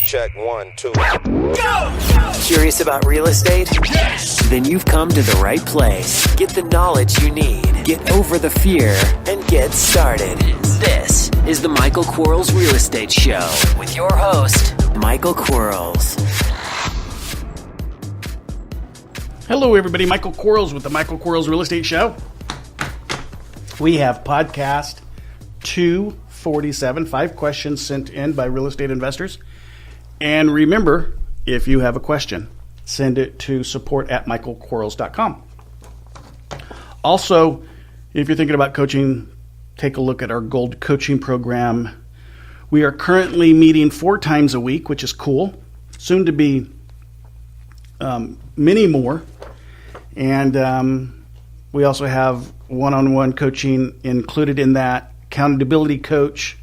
check, 1, 2. Go! Curious about real estate? Yes! Then you've come to the right place. Get the knowledge you need. Get over the fear and get started. This is the Michael Quarles Real Estate Show with your host, Michael Quarles. Hello, everybody. Michael Quarles with the Michael Quarles Real Estate Show. We have podcast 247, 5 questions sent in by real estate investors. And remember, if you have a question, send it to support@michaelquarles.com. Also, if you're thinking about coaching, take a look at our Gold Coaching Program. We are currently meeting 4 times a week, which is cool. Soon to be many more. And we also have one-on-one coaching included in that, accountability coach,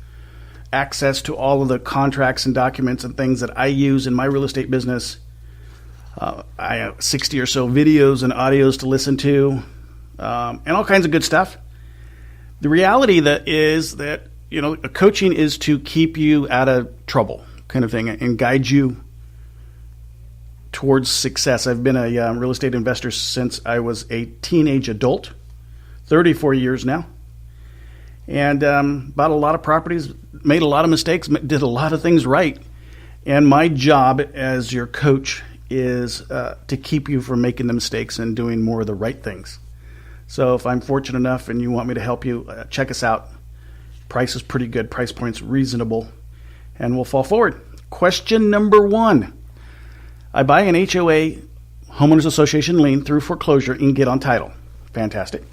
access to all of the contracts and documents and things that I use in my real estate business. I have 60 or so videos and audios to listen to, and all kinds of good stuff. The reality is that coaching is to keep you out of trouble, kind of thing, and guide you towards success. I've been a real estate investor since I was a teenage adult, 34 years now, and bought a lot of properties, made a lot of mistakes, did a lot of things right. And my job as your coach is to keep you from making the mistakes and doing more of the right things. So if I'm fortunate enough and you want me to help you, check us out. Price is pretty good, price point's reasonable, and we'll fall forward. Question number 1. I buy an HOA, Homeowners Association lien, through foreclosure and get on title. Fantastic.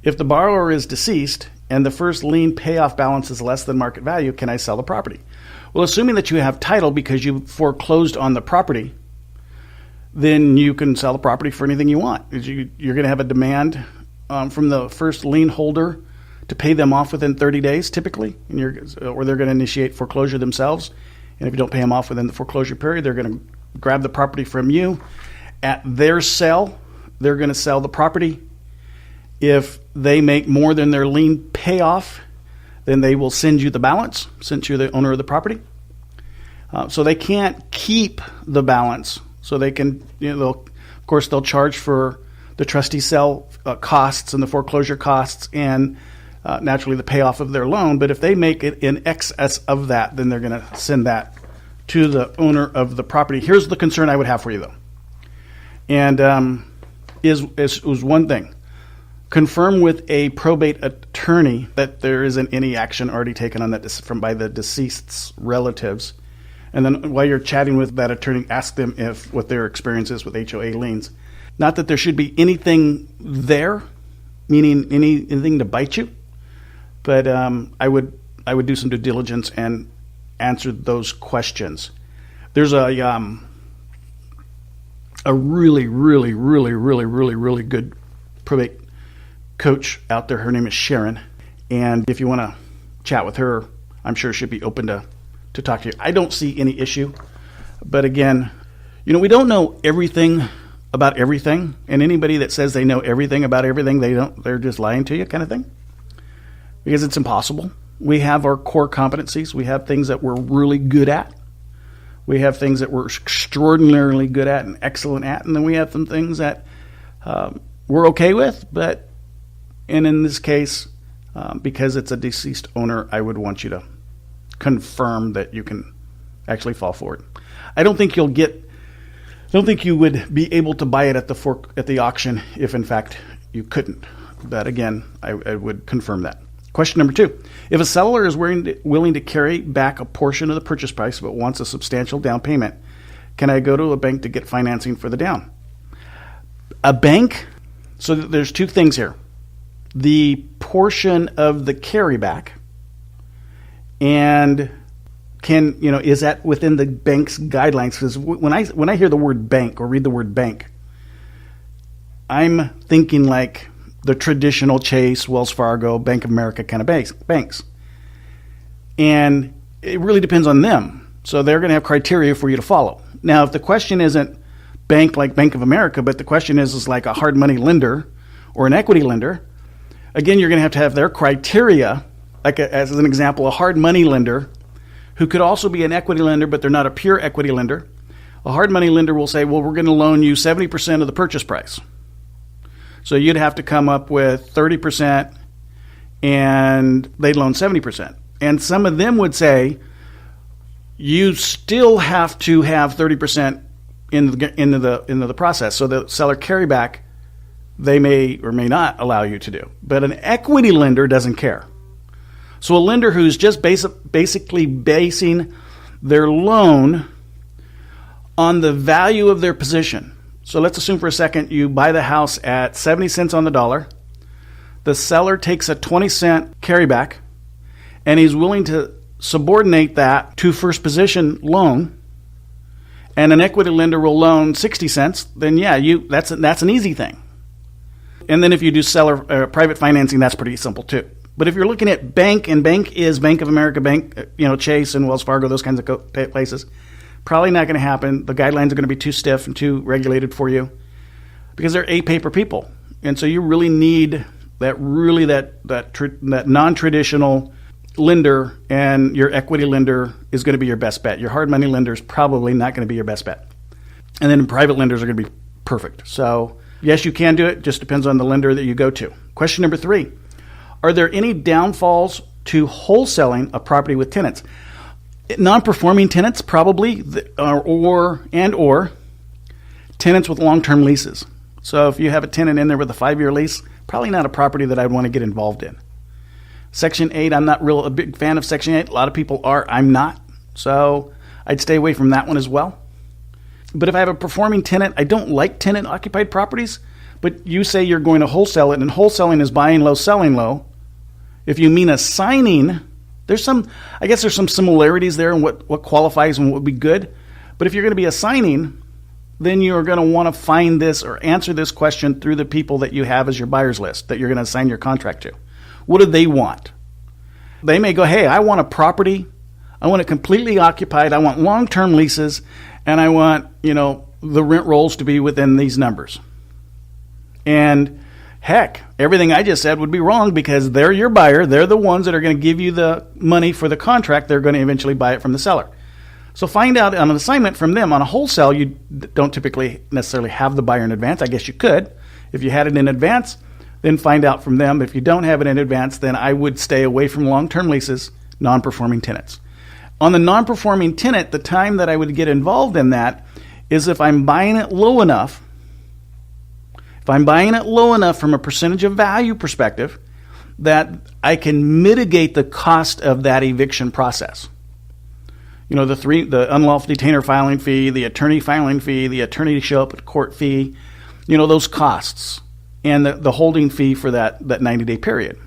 If the borrower is deceased and the first lien payoff balance is less than market value, can I sell the property? Well, assuming that you have title because you foreclosed on the property, then you can sell the property for anything you want. You're going to have a demand from the first lien holder to pay them off within 30 days, typically, or they're going to initiate foreclosure themselves. And if you don't pay them off within the foreclosure period, they're going to grab the property from you. At their sell, they're going to sell the property. If they make more than their lien payoff, then they will send you the balance, since you're the owner of the property. So they can't keep the balance. So they can, of course, they'll charge for the trustee sale costs and the foreclosure costs and naturally the payoff of their loan. But if they make it in excess of that, then they're going to send that to the owner of the property. Here's the concern I would have for you, though. And is one thing. Confirm with a probate attorney that there isn't any action already taken on that by the deceased's relatives. And then while you're chatting with that attorney, ask them what their experience is with HOA liens. Not that there should be anything there, meaning anything to bite you, but I would do some due diligence and answer those questions. There's a really, really, really, really, really, really good probate coach out there. Her name is Sharon, and if you want to chat with her, I'm sure she'd be open to talk to you. I don't see any issue, but again, we don't know everything about everything, and anybody that says they know everything about everything, they're just lying to you, kind of thing, because it's impossible. We have our core competencies. We have things that we're really good at. We have things that we're extraordinarily good at and excellent at, and then we have some things that we're okay with, and in this case, because it's a deceased owner, I would want you to confirm that you can actually fall forward. I don't think you would be able to buy it at the auction if in fact you couldn't. But again, I would confirm that. Question number 2. If a seller is willing to carry back a portion of the purchase price but wants a substantial down payment, can I go to a bank to get financing for the down? A bank? So there's 2 things here. The portion of the carryback, and is that within the bank's guidelines? Because when I hear the word bank or read the word bank, I'm thinking like the traditional Chase, Wells Fargo, Bank of America kind of banks. And it really depends on them. So they're going to have criteria for you to follow. Now, if the question isn't bank like Bank of America, but the question is like a hard money lender or an equity lender, again, you're going to have their criteria. Like as an example, a hard money lender who could also be an equity lender, but they're not a pure equity lender. A hard money lender will say, well, we're going to loan you 70% of the purchase price. So you'd have to come up with 30%, and they'd loan 70%. And some of them would say, you still have to have 30% into the process. So the seller carryback, they may or may not allow you to do. But an equity lender doesn't care. So a lender who's just basically basing their loan on the value of their position. So let's assume for a second you buy the house at 70 cents on the dollar. The seller takes a 20-cent carryback, and he's willing to subordinate that to first position loan, and an equity lender will loan 60 cents, then that's an easy thing. And then if you do seller private financing, that's pretty simple too. But if you're looking at bank, and bank is Bank of America, Chase and Wells Fargo, those kinds of places, probably not going to happen. The guidelines are going to be too stiff and too regulated for you because they're A-paper people. And so you really need that non-traditional lender, and your equity lender is going to be your best bet. Your hard money lender is probably not going to be your best bet. And then private lenders are going to be perfect. So yes, you can do it. Just depends on the lender that you go to. Question number 3. Are there any downfalls to wholesaling a property with tenants? Non-performing tenants probably, or tenants with long-term leases. So if you have a tenant in there with a 5-year lease, probably not a property that I'd want to get involved in. Section 8, I'm not a big fan of Section 8. A lot of people are. I'm not. So I'd stay away from that one as well. But if I have a performing tenant, I don't like tenant-occupied properties, but you say you're going to wholesale it, and wholesaling is buying low, selling low. If you mean assigning, there's some similarities there in what qualifies and what would be good. But if you're going to be assigning, then you're going to want to find this or answer this question through the people that you have as your buyers list that you're going to assign your contract to. What do they want? They may go, hey, I want a property. I want it completely occupied. I want long-term leases, and I want, the rent rolls to be within these numbers. And heck, everything I just said would be wrong because they're your buyer. They're the ones that are going to give you the money for the contract. They're going to eventually buy it from the seller. So find out on an assignment from them. On a wholesale, you don't typically necessarily have the buyer in advance. I guess you could. If you had it in advance, then find out from them. If you don't have it in advance, then I would stay away from long-term leases, non-performing tenants. On the non-performing tenant, the time that I would get involved in that is if I'm buying it low enough. If I'm buying it low enough from a percentage of value perspective that I can mitigate the cost of that eviction process. The unlawful detainer filing fee, the attorney filing fee, the attorney to show up at court fee, those costs, and the holding fee for that 90-day period.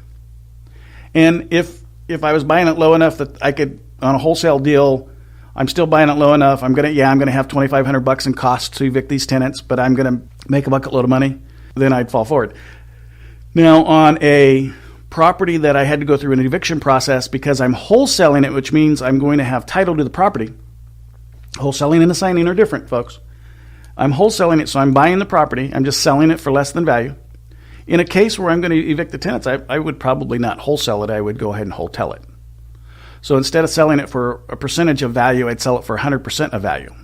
And if I was buying it low enough that I could, on a wholesale deal, I'm still buying it low enough, I'm going to have $2,500 in costs to evict these tenants, but I'm going to make a bucket load of money, then I'd fall forward. Now, on a property that I had to go through an eviction process because I'm wholesaling it, which means I'm going to have title to the property. Wholesaling and assigning are different, folks. I'm wholesaling it, so I'm buying the property. I'm just selling it for less than value. In a case where I'm going to evict the tenants, I would probably not wholesale it. I would go ahead and wholesale it. So instead of selling it for a percentage of value, I'd sell it for 100% of value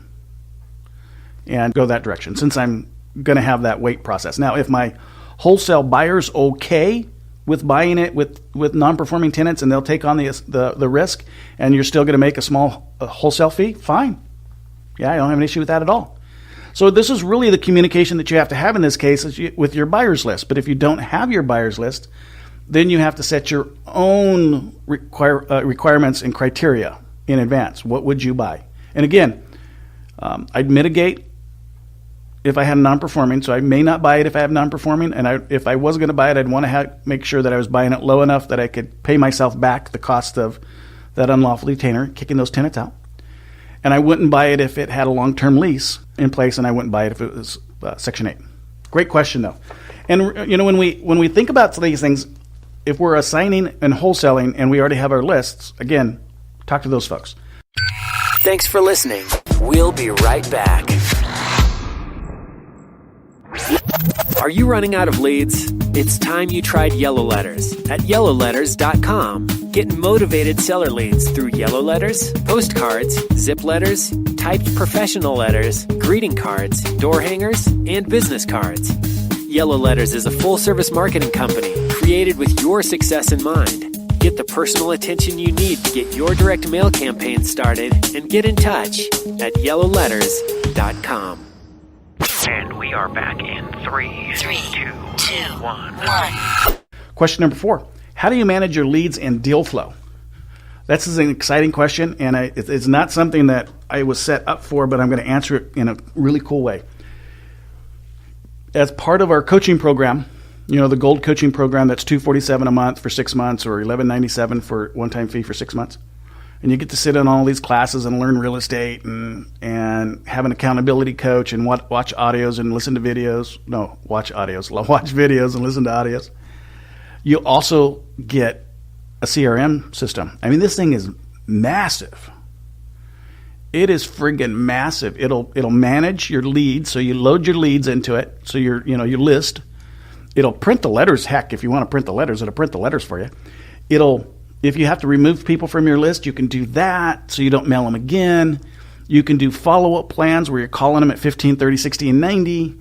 and go that direction since I'm going to have that wait process. Now, if my wholesale buyer's okay with buying it with non-performing tenants and they'll take on the risk and you're still going to make a small wholesale fee, fine. Yeah, I don't have an issue with that at all. So this is really the communication that you have to have in this case with your buyer's list. But if you don't have your buyer's list, then you have to set your own requirements and criteria in advance. What would you buy? And again, I'd mitigate if I had a non-performing, so I may not buy it if I have non-performing. And if I was going to buy it, I'd want to make sure that I was buying it low enough that I could pay myself back the cost of that unlawful detainer, kicking those tenants out. And I wouldn't buy it if it had a long-term lease in place, and I wouldn't buy it if it was Section 8. Great question, though. And when we think about these things, if we're assigning and wholesaling and we already have our lists, again, talk to those folks. Thanks for listening. We'll be right back. Are you running out of leads? It's time you tried Yellow Letters at yellowletters.com. Get motivated seller leads through yellow letters, postcards, zip letters, typed professional letters, greeting cards, door hangers, and business cards. Yellow Letters is a full-service marketing company created with your success in mind. Get the personal attention you need to get your direct mail campaign started and get in touch at yellowletters.com. And we are back in 3, 2, 1. Question number 4. How do you manage your leads and deal flow? This is an exciting question, and it's not something that I was set up for, but I'm going to answer it in a really cool way. As part of our coaching program, the gold coaching program, that's $247 a month for 6 months or $11.97 for one-time fee for 6 months. And you get to sit in all these classes and learn real estate and have an accountability coach and watch audios and listen to videos. No, watch audios. Watch videos and listen to audios. You also get a CRM system. I mean, this thing is massive. It is friggin' massive. It'll manage your leads, so you load your leads into it. So your list. It'll print the letters. Heck, if you want to print the letters, it'll print the letters for you. If you have to remove people from your list, you can do that so you don't mail them again. You can do follow-up plans where you're calling them at 15, 30, 60, and 90.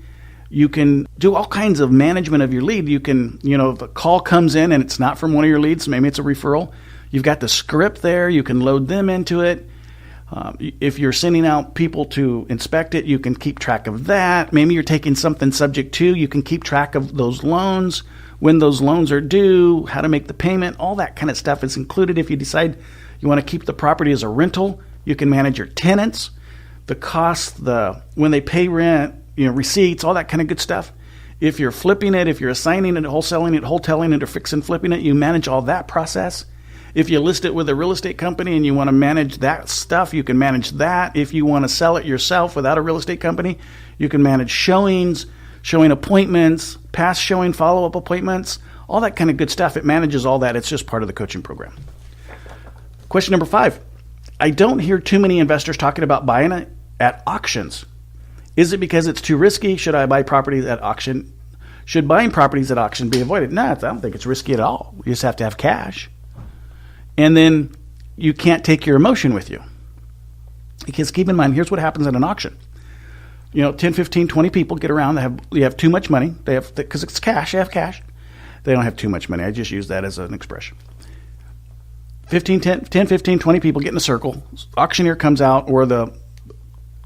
You can do all kinds of management of your lead. You can, if a call comes in and it's not from one of your leads, maybe it's a referral, you've got the script there. You can load them into it. If you're sending out people to inspect it, you can keep track of that. Maybe you're taking something subject to, you can keep track of those loans, when those loans are due, how to make the payment, all that kind of stuff is included. If you decide you want to keep the property as a rental, you can manage your tenants, the cost, when they pay rent, receipts, all that kind of good stuff. If you're flipping it, if you're assigning it, wholesaling it, or fix and flipping it, you manage all that process. If you list it with a real estate company and you want to manage that stuff, you can manage that. If you want to sell it yourself without a real estate company, you can manage showings, showing appointments, past showing follow-up appointments, all that kind of good stuff. It manages all that. It's just part of the coaching program. Question number 5. I don't hear too many investors talking about buying it at auctions. Is it because it's too risky? Should I buy properties at auction? Should buying properties at auction be avoided? No, I don't think it's risky at all. You just have to have cash. And then you can't take your emotion with you. Because keep in mind, here's what happens at an auction. 10, 15, 20 people get around. You have too much money. Because it's cash. They have cash. They don't have too much money. I just use that as an expression. 10, 15, 20 people get in a circle. Auctioneer comes out, or the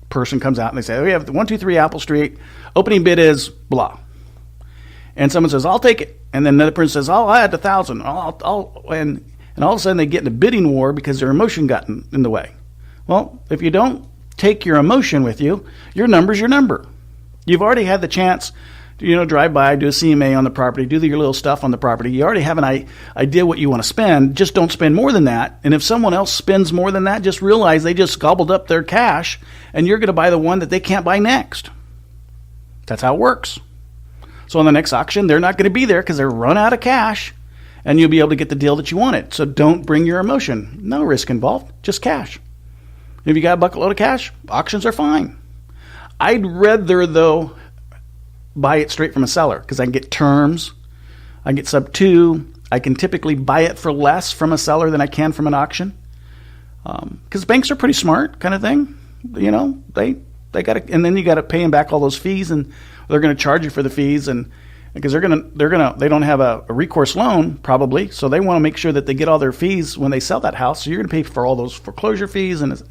person comes out, and they say, we have 123 Apple Street. Opening bid is blah. And someone says, I'll take it. And then another person says, I had 1,000. And all of a sudden they get in a bidding war because their emotion got in the way. Well, if you don't take your emotion with you, your number's your number. You've already had the chance to, drive by, do a CMA on the property, do your little stuff on the property. You already have an idea what you want to spend. Just don't spend more than that. And if someone else spends more than that, just realize they just gobbled up their cash, and you're going to buy the one that they can't buy next. That's how it works. So on the next auction, they're not going to be there because they're run out of cash, and you'll be able to get the deal that you wanted. So don't bring your emotion. No risk involved, just cash. If you got a bucket load of cash, auctions are fine. I'd rather, though, buy it straight from a seller because I can get terms. I get sub 2. I can typically buy it for less from a seller than I can from an auction. Because banks are pretty smart kind of thing. They got to, and then you got to pay them back all those fees, and they're going to charge you for the fees, and because they don't have a recourse loan probably, so they want to make sure that they get all their fees when they sell that house. So you're going to pay for all those foreclosure fees and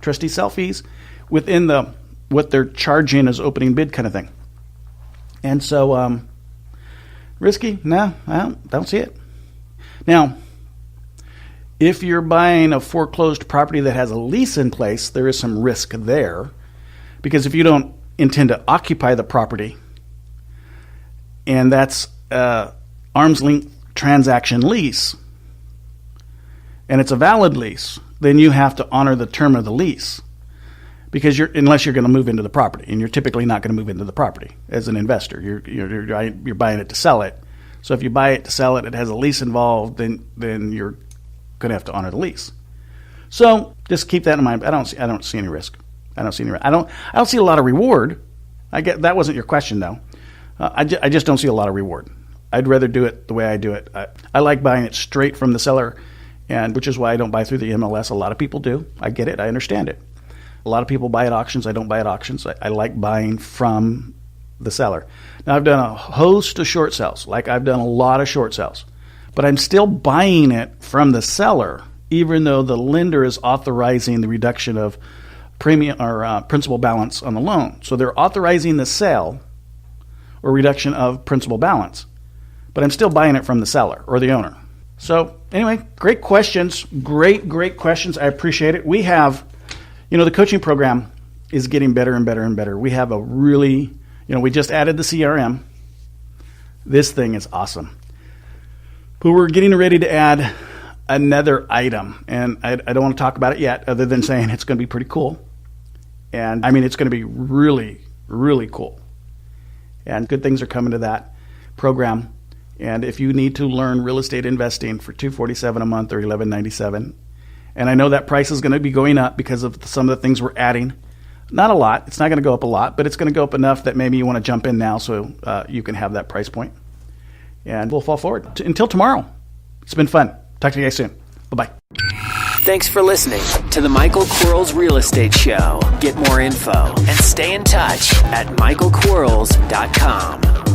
trustee sale fees within what they're charging as opening bid kind of thing. And so risky? No, I don't see it. Now, if you're buying a foreclosed property that has a lease in place, there is some risk there, because if you don't intend to occupy the property, and that's arm's length transaction lease, and it's a valid lease, then you have to honor the term of the lease, because unless you're going to move into the property, and you're typically not going to move into the property as an investor. You're buying it to sell it. So if you buy it to sell it, it has a lease involved, then you're going to have to honor the lease. So just keep that in mind. I don't see any risk. I don't see a lot of reward. I get that wasn't your question though. I just don't see a lot of reward. I'd rather do it the way I do it. I like buying it straight from the seller, and which is why I don't buy through the MLS. A lot of people do. I get it. I understand it. A lot of people buy at auctions. I don't buy at auctions. I like buying from the seller. Now, I've done a host of short sales. I've done a lot of short sales. But I'm still buying it from the seller, even though the lender is authorizing the reduction of premium or principal balance on the loan. So they're authorizing the sale or reduction of principal balance. But I'm still buying it from the seller or the owner. So anyway, great questions. Great questions. I appreciate it. We have, the coaching program is getting better and better and better. We have a really, we just added the CRM. This thing is awesome. But we're getting ready to add another item. And I don't want to talk about it yet, other than saying it's going to be pretty cool. And it's going to be really, really cool. And good things are coming to that program. And if you need to learn real estate investing for $247 a month or $1197, and I know that price is going to be going up because of some of the things we're adding. Not a lot. It's not going to go up a lot, but it's going to go up enough that maybe you want to jump in now so you can have that price point. And we'll fall forward. Until tomorrow. It's been fun. Talk to you guys soon. Bye-bye. Thanks for listening to the Michael Quarles Real Estate Show. Get more info and stay in touch at michaelquarles.com.